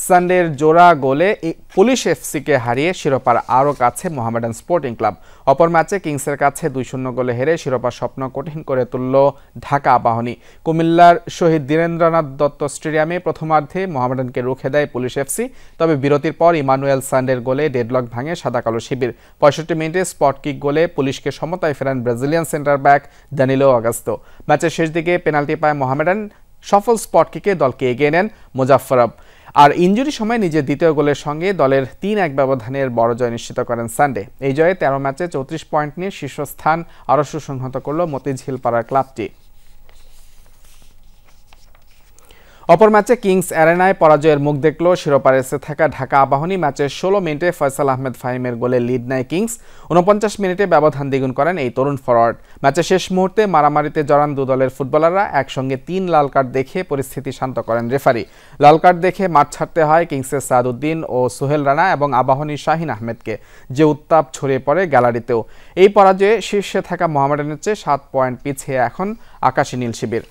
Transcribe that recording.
সানডের জোড়া গোলে পুলিশ এফসিকে হারিয়ে শিরোপার আরও কাছে মোহামেডান স্পোর্টিং ক্লাব। অপর ম্যাচে কিংসের কাছে 2-0 গোলে হেরে শিরোপার স্বপ্ন কঠিন করে তুলল ঢাকা আবাহনী। কুমিল্লার শহীদ বীরেন্দ্রনাথ দত্ত স্টেডিয়ামে প্রথমার্ধে মোহামেডানকে রুখে দেয় পুলিশ এফসি। তবে বিরতির পর ইমানুয়েল সানডের গোলে ডেডলক ভাঙে সাদা কালো শিবির। 65 মিনিটে স্পট কিক গোলে পুলিশকে সমতায় ফেরান Brazilian centre back Danilo Augusto. ম্যাচের শেষ দিকে পেনাল্টি পায় মোহামেডান। সফল স্পট কিকে দলকে এগিয়ে নেন মুজাফফরব। আর ইনজুরি সময় নিজের দ্বিতীয় গোলের সঙ্গে দলের 3-1 ব্যবধানের বড় জয় নিশ্চিত করেন সানডে। এই জয়ে 13 ম্যাচে 34 পয়েন্ট নিয়ে শীর্ষস্থান আরও সুসংহত করল মতিঝিল পাড়ার ক্লাবটি। অপর ম্যাচে কিংস অ্যারেনায় পরাজয়ের মুখ দেখল শিরোপা রেসে থাকা ঢাকা আবাহনী। ম্যাচের 16 মিনিটে ফয়সাল আহমেদ ফাহিমের গোলে লিড নেয় কিংস। 49 মিনিটে ব্যবধান দ্বিগুণ করেন এই তরুণ ফরওয়ার্ড। ম্যাচের শেষ মুহূর্তে মারামারিতে জড়ান দু দলের ফুটবলাররা। একসঙ্গে 3 লাল কার্ড দেখে পরিস্থিতি শান্ত করেন রেফারি। লাল কার্ড দেখে মাঠ ছাড়তে হয় কিংসের সাদউদ্দিন ও সোহেল রানা এবং আবাহনীর শাহিন আহমেদকে, যে উত্তাপ ছড়িয়ে পড়ে গ্যালারিতেও। এই পরাজয়ে শীর্ষে থাকা মোহামেডানের চেয়ে 7 পয়েন্ট পিছিয়ে এখন আকাশী নীল শিবির।